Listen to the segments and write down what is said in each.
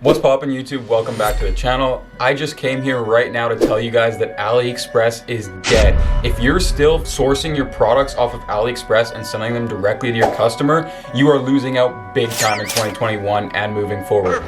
What's poppin' YouTube? Welcome back to the channel. I just came here right now to tell you guys that AliExpress is dead. If you're still sourcing your products off of AliExpress and selling them directly to your customer, you are losing out big time in 2021 and moving forward.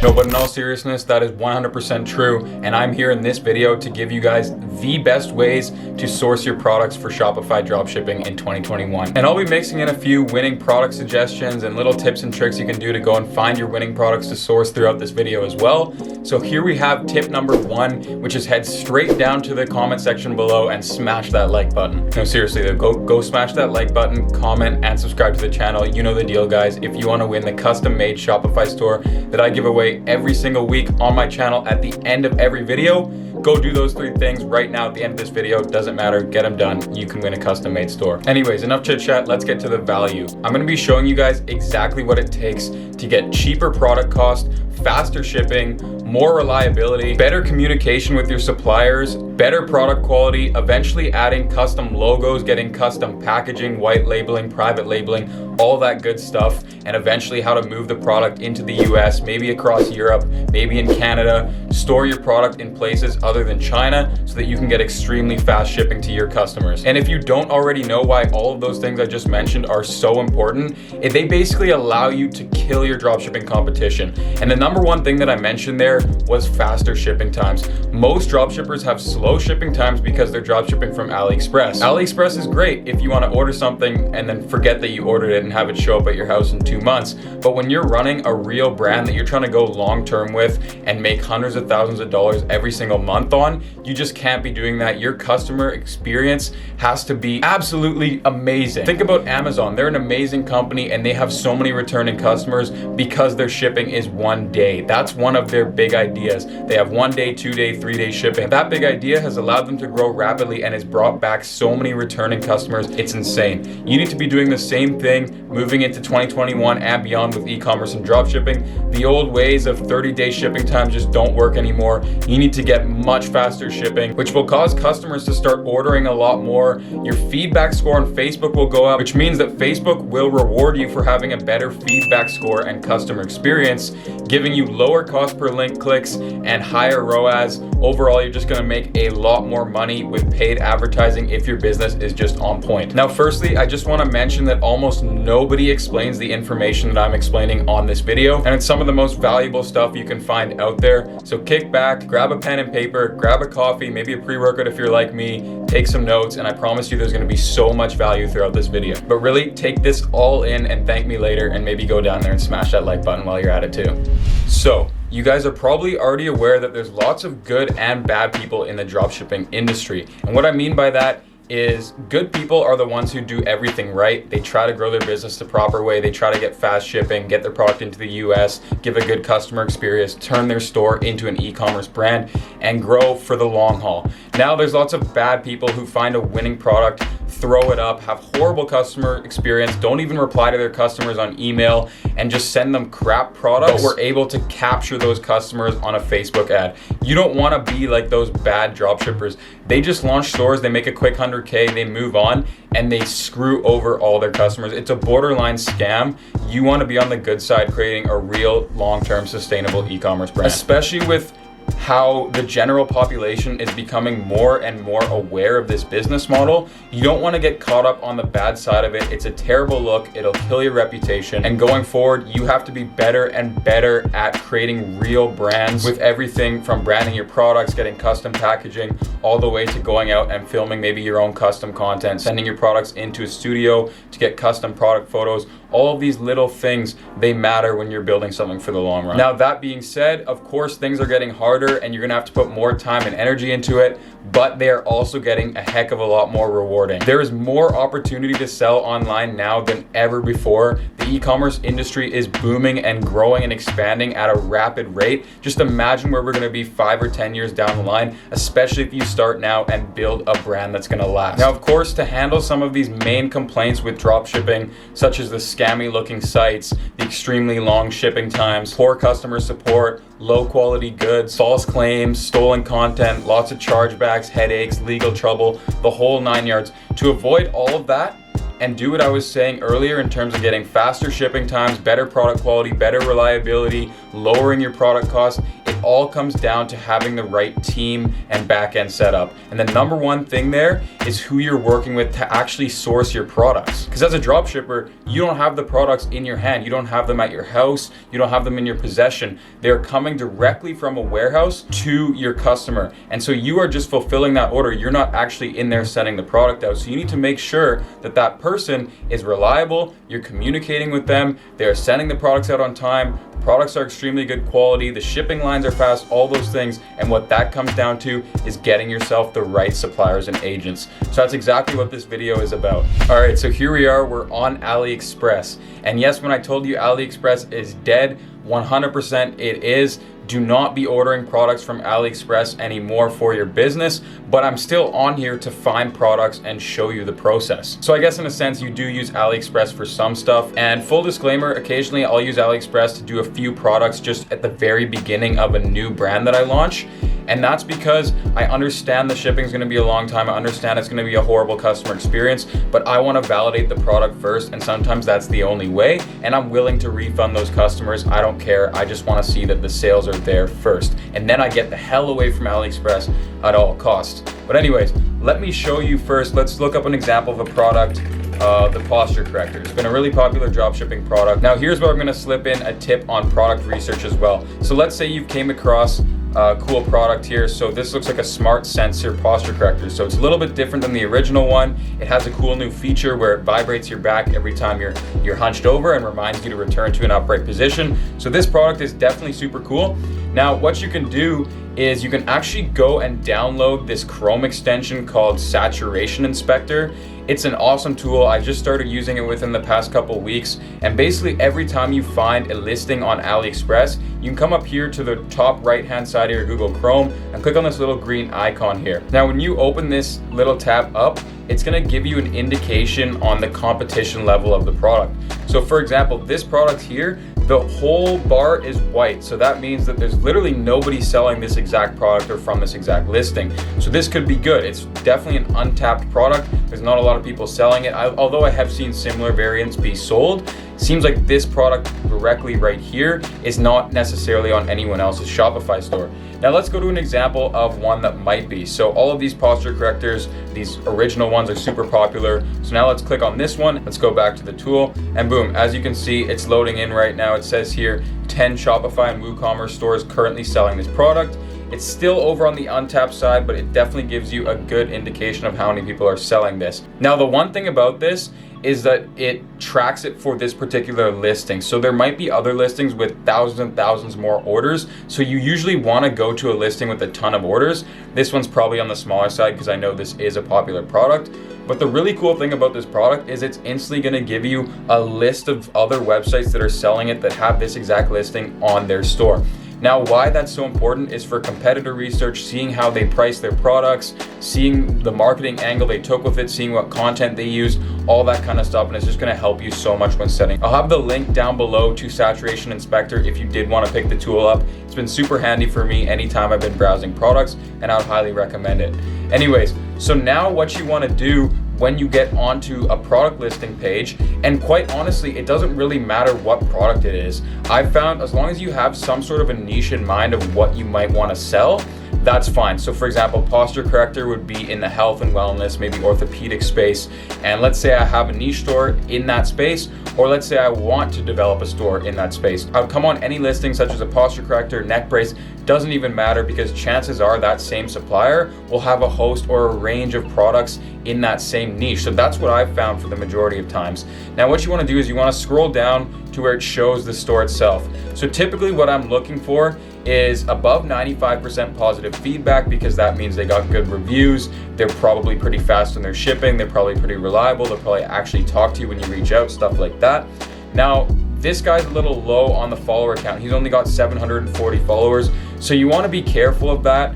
No, but in all seriousness, that is 100% true, and I'm here in this video to give you guys the best ways to source your products for Shopify dropshipping in 2021. And I'll be mixing in a few winning product suggestions and little tips and tricks you can do to go and find your winning products to source throughout this video as well. So here we have tip number 1, which is head straight down to the comment section below and smash that like button. No, seriously though, go smash that like button, comment, and subscribe to the channel. You know the deal, guys. If you want to win the custom-made Shopify store that I give away every single week on my channel at the end of every video, go do those 3 things right now at the end of this video. Doesn't matter, get them done. You can win a custom made store. Anyways, enough chit chat, let's get to the value. I'm gonna be showing you guys exactly what it takes to get cheaper product cost, faster shipping, more reliability, better communication with your suppliers, better product quality, eventually adding custom logos, getting custom packaging, white labeling, private labeling, all that good stuff, and eventually how to move the product into the US, maybe across Europe, maybe in Canada, store your product in places other than China so that you can get extremely fast shipping to your customers. And if you don't already know why all of those things I just mentioned are so important, they basically allow you to kill your dropshipping competition. And the number one thing that I mentioned there was faster shipping times. Most dropshippers have slow shipping times because they're dropshipping from AliExpress. AliExpress is great if you want to order something and then forget that you ordered it and have it show up at your house in 2 months. But when you're running a real brand that you're trying to go long term with and make hundreds of thousands of dollars every single month on, you just can't be doing that. Your customer experience has to be absolutely amazing. Think about Amazon. They're an amazing company and they have so many returning customers because their shipping is 1 day. That's one of their big ideas. They have 1 day, 2 day, 3 day shipping. That big idea has allowed them to grow rapidly and has brought back so many returning customers. It's insane. You need to be doing the same thing moving into 2021 and beyond with e-commerce and dropshipping. The old ways of 30-day shipping times just don't work anymore. You need to get much faster shipping, which will cause customers to start ordering a lot more. Your feedback score on Facebook will go up, which means that Facebook will reward you for having a better feedback score and customer experience, giving you lower cost per link clicks and higher ROAS. Overall, you're just gonna make a lot more money with paid advertising if your business is just on point. Now, firstly, I just wanna mention that almost nobody explains the information that I'm explaining on this video, and it's some of the most valuable stuff you can find out there. So kick back, grab a pen and paper, grab a coffee, maybe a pre-workout if you're like me, take some notes, and I promise you there's gonna be so much value throughout this video. But really, take this all in and thank me later, and maybe go down there and smash that like button while you're at it too. So, you guys are probably already aware that there's lots of good and bad people in the dropshipping industry. And what I mean by that is good people are the ones who do everything right. They try to grow their business the proper way. They try to get fast shipping, get their product into the US, give a good customer experience, turn their store into an e-commerce brand, and grow for the long haul. Now there's lots of bad people who find a winning product, throw it up, have horrible customer experience, don't even reply to their customers on email, and just send them crap products, but we're able to capture those customers on a Facebook ad. You don't want to be like those bad dropshippers. They just launch stores, they make a quick 100K, they move on, and they screw over all their customers. It's a borderline scam. You want to be on the good side, creating a real long-term sustainable e-commerce brand, especially with how the general population is becoming more and more aware of this business model. You don't want to get caught up on the bad side of it. It's a terrible look. It'll kill your reputation. And going forward, you have to be better and better at creating real brands with everything from branding your products, getting custom packaging, all the way to going out and filming maybe your own custom content, sending your products into a studio to get custom product photos. All of these little things, they matter when you're building something for the long run. Now, that being said, of course, things are getting harder and you're gonna have to put more time and energy into it, but they are also getting a heck of a lot more rewarding. There is more opportunity to sell online now than ever before. The e-commerce industry is booming and growing and expanding at a rapid rate. Just imagine where we're gonna be 5 or 10 years down the line, especially if you start now and build a brand that's gonna last. Now, of course, to handle some of these main complaints with dropshipping, such as the scammy looking sites, the extremely long shipping times, poor customer support, low quality goods, false claims, stolen content, lots of chargebacks, headaches, legal trouble, the whole 9 yards. To avoid all of that, and do what I was saying earlier in terms of getting faster shipping times, better product quality, better reliability, lowering your product costs, it all comes down to having the right team and back-end setup. And the number one thing there is who you're working with to actually source your products. Because as a dropshipper, you don't have the products in your hand. You don't have them at your house. You don't have them in your possession. They're coming directly from a warehouse to your customer. And so you are just fulfilling that order. You're not actually in there sending the product out. So you need to make sure that that person is reliable. You're communicating with them. They're sending the products out on time. The products are extremely good quality. The shipping lines are fast, all those things. And what that comes down to is getting yourself the right suppliers and agents. So that's exactly what this video is about. All right, so here we are, we're on AliExpress. And yes, when I told you AliExpress is dead, 100% it is. Do not be ordering products from AliExpress anymore for your business, but I'm still on here to find products and show you the process. So I guess in a sense, you do use AliExpress for some stuff. And full disclaimer, occasionally I'll use AliExpress to do a few products just at the very beginning of a new brand that I launch. And that's because I understand the shipping is going to be a long time. I understand it's going to be a horrible customer experience, but I want to validate the product first. And sometimes that's the only way. And I'm willing to refund those customers. I don't care. I just want to see that the sales are there first. And then I get the hell away from AliExpress at all costs. But anyways, let me show you first. Let's look up an example of a product. The posture corrector. It's been a really popular dropshipping product. Now here's where I'm going to slip in a tip on product research as well. So let's say you've came across a cool product here. So this looks like a smart sensor posture corrector. So it's a little bit different than the original one. It has a cool new feature where it vibrates your back every time you're hunched over and reminds you to return to an upright position. So this product is definitely super cool. Now what you can do is you can actually go and download this Chrome extension called Saturation Inspector. It's an awesome tool. I just started using it within the past couple weeks. And basically every time you find a listing on AliExpress, you can come up here to the top right-hand side of your Google Chrome and click on this little green icon here. Now, when you open this little tab up, it's gonna give you an indication on the competition level of the product. So for example, this product here, the whole bar is white. So that means that there's literally nobody selling this exact product or from this exact listing. So this could be good. It's definitely an untapped product. There's not a lot of people selling it. Although I have seen similar variants be sold, seems like this product directly right here is not necessarily on anyone else's Shopify store. Now let's go to an example of one that might be. So all of these posture correctors, these original ones are super popular. So now let's click on this one. Let's go back to the tool and boom, as you can see, it's loading in right now. It says here 10 Shopify and WooCommerce stores currently selling this product. It's still over on the untapped side, but it definitely gives you a good indication of how many people are selling this. Now, the one thing about this is that it tracks it for this particular listing. So there might be other listings with thousands and thousands more orders. So you usually want to go to a listing with a ton of orders. This one's probably on the smaller side because I know this is a popular product. But the really cool thing about this product is it's instantly going to give you a list of other websites that are selling it that have this exact listing on their store. Now, why that's so important is for competitor research, seeing how they price their products, seeing the marketing angle they took with it, seeing what content they used, all that kind of stuff. And it's just going to help you so much when setting. I'll have the link down below to Saturation Inspector if you did want to pick the tool up. It's been super handy for me anytime I've been browsing products, and I would highly recommend it. Anyways, so now what you want to do when you get onto a product listing page, and quite honestly, it doesn't really matter what product it is. I've found as long as you have some sort of a niche in mind of what you might want to sell, that's fine. So for example, posture corrector would be in the health and wellness, maybe orthopedic space. And let's say I have a niche store in that space, or let's say I want to develop a store in that space. I would come on any listing such as a posture corrector, neck brace, doesn't even matter because chances are that same supplier will have a host or a range of products in that same niche. So that's what I've found for the majority of times. Now what you want to do is you want to scroll down to where it shows the store itself. So typically what I'm looking for is above 95% positive feedback because that means they got good reviews. They're probably pretty fast in their shipping. They're probably pretty reliable. They'll probably actually talk to you when you reach out, stuff like that. Now, this guy's a little low on the follower count. He's only got 740 followers. So you want to be careful of that.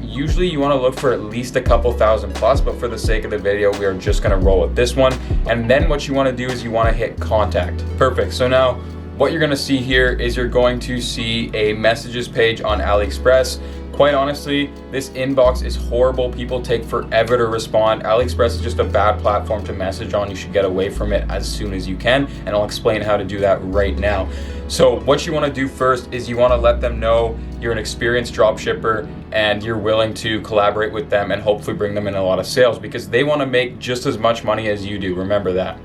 Usually you want to look for at least a couple thousand plus, but for the sake of the video, we are just going to roll with this one. And then what you want to do is you want to hit contact. Perfect. So now what you're going to see here is you're going to see a messages page on AliExpress. Quite honestly, this inbox is horrible. People take forever to respond. AliExpress is just a bad platform to message on. You should get away from it as soon as you can, and I'll explain how to do that right now. So what you want to do first is you want to let them know you're an experienced dropshipper and you're willing to collaborate with them and hopefully bring them in a lot of sales, because they want to make just as much money as you do. Remember that.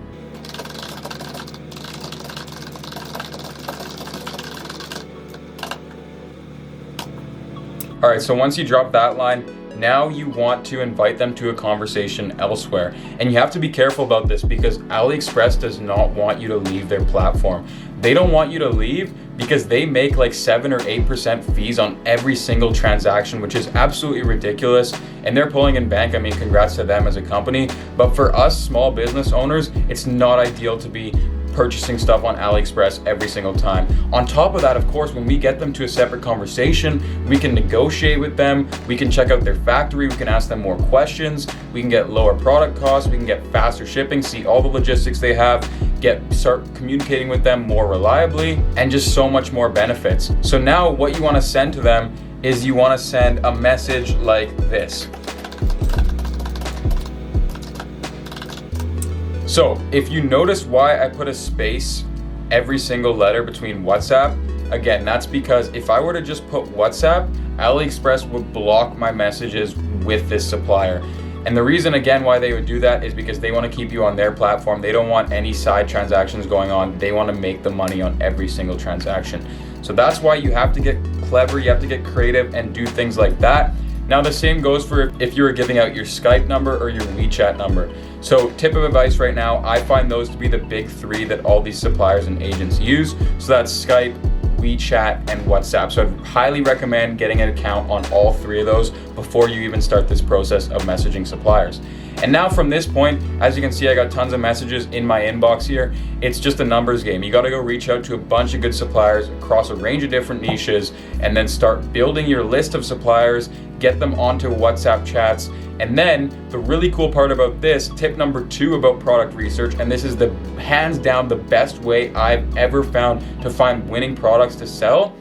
All right, so once you drop that line, now you want to invite them to a conversation elsewhere. And you have to be careful about this because AliExpress does not want you to leave their platform. They don't want you to leave because they make like 7 or 8% fees on every single transaction, which is absolutely ridiculous. And they're pulling in bank. I mean, congrats to them as a company. But for us small business owners, it's not ideal to be purchasing stuff on AliExpress every single time. On top of that, of course, when we get them to a separate conversation, we can negotiate with them, we can check out their factory, we can ask them more questions, we can get lower product costs, we can get faster shipping, see all the logistics they have, start communicating with them more reliably, and just so much more benefits. So now what you want to send to them is you want to send a message like this. So if you notice why I put a space every single letter between WhatsApp, again, that's because if I were to just put WhatsApp, AliExpress would block my messages with this supplier. And the reason, again, why they would do that is because they want to keep you on their platform. They don't want any side transactions going on. They want to make the money on every single transaction. So that's why you have to get clever, you have to get creative and do things like that. Now the same goes for if you were giving out your Skype number or your WeChat number. So tip of advice right now, I find those to be the big three that all these suppliers and agents use. So that's Skype, WeChat, and WhatsApp. So I'd highly recommend getting an account on all three of those before you even start this process of messaging suppliers. And now from this point, as you can see, I got tons of messages in my inbox here. It's just a numbers game. You gotta go reach out to a bunch of good suppliers across a range of different niches and then start building your list of suppliers, get them onto WhatsApp chats. And then the really cool part about this, tip number 2 about product research, and this is the hands down the best way I've ever found to find winning products to sell.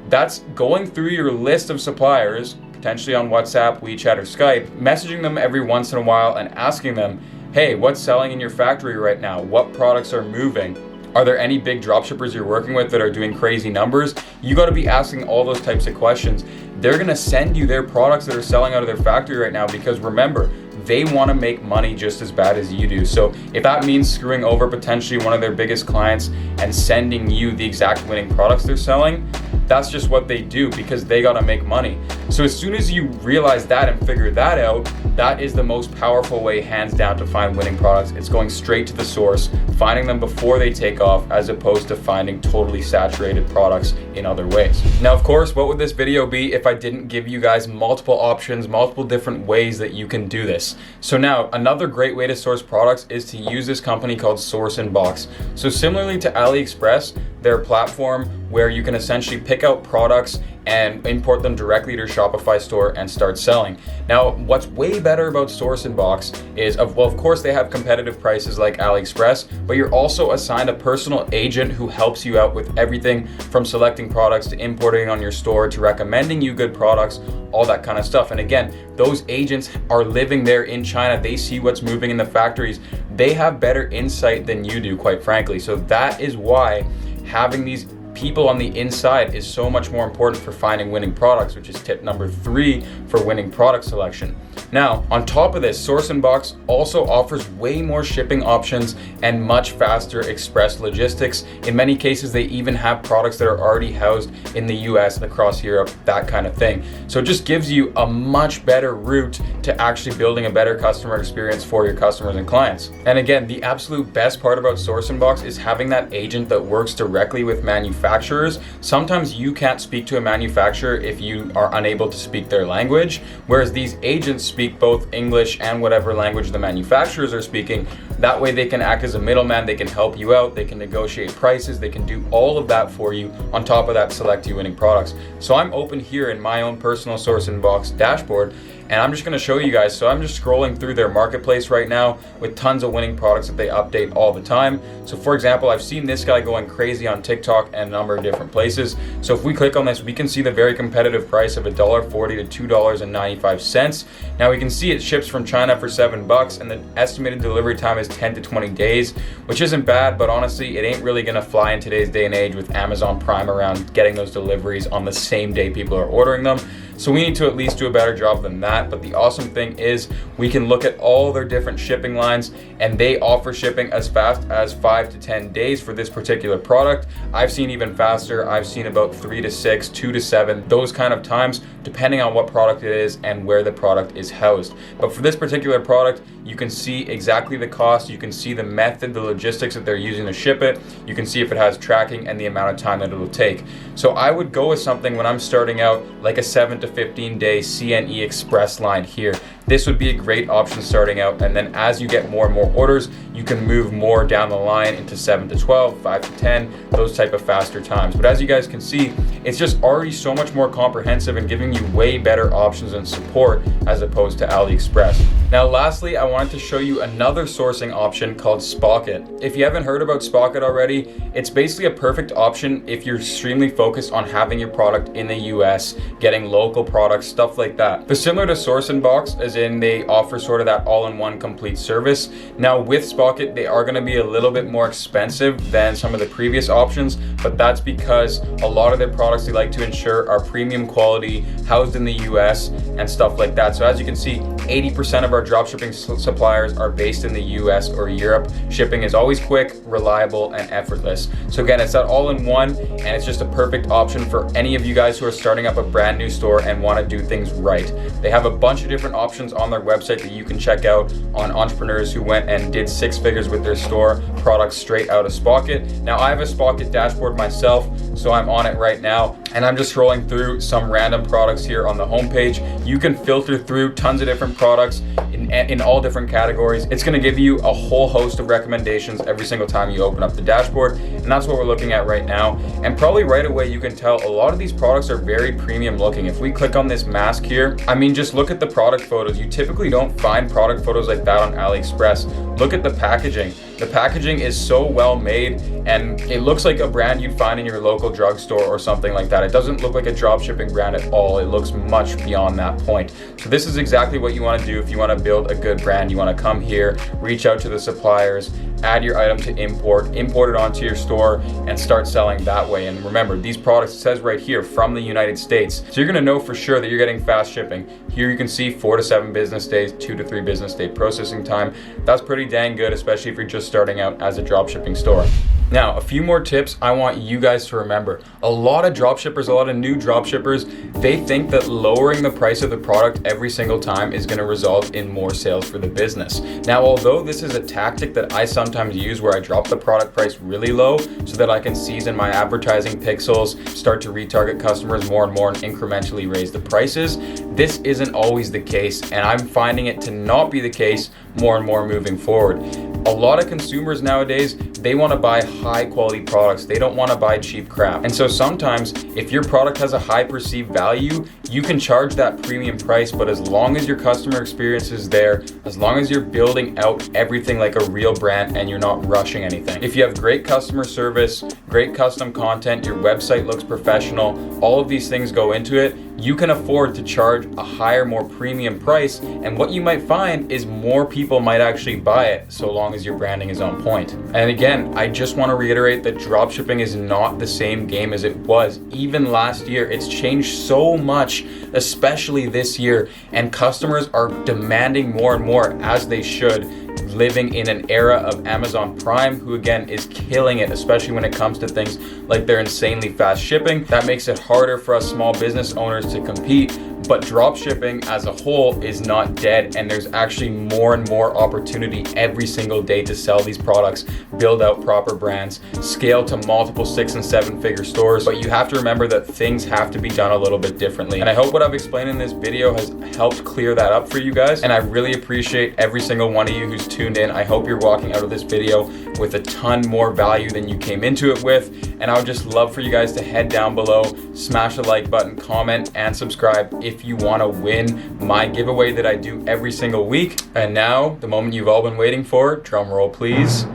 That's going through your list of suppliers, potentially on WhatsApp, WeChat, or Skype, messaging them every once in a while and asking them, hey, what's selling in your factory right now? What products are moving? Are there any big dropshippers you're working with that are doing crazy numbers? You gotta be asking all those types of questions. They're gonna send you their products that are selling out of their factory right now because remember, they wanna make money just as bad as you do. So if that means screwing over potentially one of their biggest clients and sending you the exact winning products they're selling, that's just what they do because they gotta make money. So as soon as you realize that and figure that out, that is the most powerful way, hands down, to find winning products. It's going straight to the source, finding them before they take off, as opposed to finding totally saturated products in other ways. Now, of course, what would this video be if I didn't give you guys multiple options, multiple different ways that you can do this? So now, another great way to source products is to use this company called Source in Box. So similarly to AliExpress, their platform where you can essentially pick out products and import them directly to your Shopify store and start selling. Now, what's way better about Source in Box is, of course they have competitive prices like AliExpress, but you're also assigned a personal agent who helps you out with everything from selecting products to importing on your store to recommending you good products, all that kind of stuff. And again, those agents are living there in China. They see what's moving in the factories. They have better insight than you do, quite frankly. So that is why having these people on the inside is so much more important for finding winning products, which is tip number 3 for winning product selection. Now, on top of this, Source in Box also offers way more shipping options and much faster express logistics. In many cases, they even have products that are already housed in the US and across Europe, that kind of thing. So it just gives you a much better route to actually building a better customer experience for your customers and clients. And again, the absolute best part about Source in Box is having that agent that works directly with manufacturers. Sometimes you can't speak to a manufacturer if you are unable to speak their language, whereas these agents speak both English and whatever language the manufacturers are speaking That way they can act as a middleman, they can help you out, they can negotiate prices, they can do all of that for you. On top of that, select you winning products. So I'm open here in my own personal source inbox dashboard, and I'm just going to show you guys. So I'm just scrolling through their marketplace right now with tons of winning products that they update all the time. So for example, I've seen this guy going crazy on TikTok and a number of different places. So if we click on this, we can see the very competitive price of $1.40 to $2.95. Now we can see it ships from China for $7, and the estimated delivery time is 10 to 20 days, which isn't bad, but honestly, it ain't really gonna fly in today's day and age with Amazon Prime around getting those deliveries on the same day people are ordering them. So we need to at least do a better job than that. But the awesome thing is we can look at all their different shipping lines, and they offer shipping as fast as 5 to 10 days for this particular product. I've seen even faster. I've seen about 3 to 6, 2 to 7, those kind of times, depending on what product it is and where the product is housed. But for this particular product, you can see exactly the cost, you can see the method, the logistics that they're using to ship it, you can see if it has tracking and the amount of time that it'll take. So I would go with something when I'm starting out like a 7 to 15 day CNE Express line here. This would be a great option starting out, and then as you get more and more orders, you can move more down the line into 7 to 12, 5 to 10, those type of faster times. But as you guys can see, it's just already so much more comprehensive and giving you way better options and support as opposed to AliExpress. Now lastly, I wanted to show you another sourcing option called Spocket. If you haven't heard about Spocket already, it's basically a perfect option if you're extremely focused on having your product in the US, getting local products, stuff like that. But similar to Source Inbox, as in they offer sort of that all-in-one complete service. Now with Spocket, they are gonna be a little bit more expensive than some of the previous options, but that's because a lot of their products they like to ensure are premium quality, housed in the US, and stuff like that. So as you can see, 80% of our dropshipping suppliers are based in the US or Europe. Shipping is always quick, reliable, and effortless. So again, it's that all-in-one, and it's just a perfect option for any of you guys who are starting up a brand new store and want to do things right. They have a bunch of different options on their website that you can check out on entrepreneurs who went and did 6 figures with their store products straight out of Spocket. Now I have a Spocket dashboard myself, so I'm on it right now, and I'm just scrolling through some random products here on the homepage. You can filter through tons of different products in all different categories. It's going to give you a whole host of recommendations every single time you open up the dashboard, and that's what we're looking at right now. And probably right away you can tell a lot of these products are very premium looking. If we click on this mask here, I mean, just look at the product photos. You typically don't find product photos like that on AliExpress. Look at the packaging. The packaging is so well made, and it looks like a brand you'd find in your local drugstore or something like that. It doesn't look like a dropshipping brand at all. It looks much beyond that point. So this is exactly what you want to do if you want to build a good brand. You want to come here, reach out to the suppliers, add your item to import it onto your store, and start selling that way. And remember, these products, it says right here, from the United States. So you're going to know for sure that you're getting fast shipping. Here you can see 4 to 7 business days, 2 to 3 business day processing time. That's pretty dang good, especially if you're just starting out as a dropshipping store. Now, a few more tips I want you guys to remember. A lot of dropshippers, a lot of new dropshippers, they think that lowering the price of the product every single time is going to result in more sales for the business. Now, although this is a tactic that I sometimes use where I drop the product price really low so that I can season my advertising pixels, start to retarget customers more and more, and incrementally raise the prices, this isn't always the case, and I'm finding it to not be the case more and more moving forward. A lot of consumers nowadays, they want to buy high quality products. They don't want to buy cheap crap. And so sometimes if your product has a high perceived value, you can charge that premium price, but as long as your customer experience is there, as long as you're building out everything like a real brand and you're not rushing anything. If you have great customer service, great custom content, your website looks professional, all of these things go into it, you can afford to charge a higher, more premium price, and what you might find is more people might actually buy it so long as your branding is on point. And again, I just want to reiterate that dropshipping is not the same game as it was even last year. It's changed so much, especially this year, and customers are demanding more and more, as they should, living in an era of Amazon Prime, who again is killing it, especially when it comes to things like their insanely fast shipping. That makes it harder for us small business owners to compete, But drop shipping as a whole is not dead, and there's actually more and more opportunity every single day to sell these products, build out proper brands, scale to multiple 6 and 7 figure stores. But you have to remember that things have to be done a little bit differently. And I hope what I've explained in this video has helped clear that up for you guys. And I really appreciate every single one of you who's tuned in. I hope you're walking out of this video with a ton more value than you came into it with. And I would just love for you guys to head down below, smash the like button, comment, and subscribe if you want to win my giveaway that I do every single week. And now, the moment you've all been waiting for, drum roll please.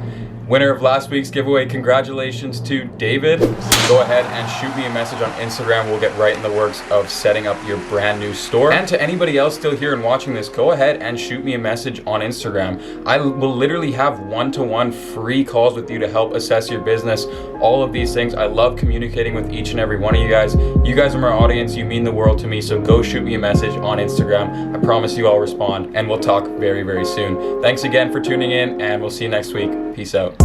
Winner of last week's giveaway, congratulations to David. Go ahead and shoot me a message on Instagram. We'll get right in the works of setting up your brand new store. And to anybody else still here and watching this, go ahead and shoot me a message on Instagram. I will literally have one-to-one free calls with you to help assess your business, all of these things. I love communicating with each and every one of you guys. You guys are my audience. You mean the world to me. So go shoot me a message on Instagram. I promise you I'll respond, and we'll talk very, very soon. Thanks again for tuning in, and we'll see you next week. Peace out.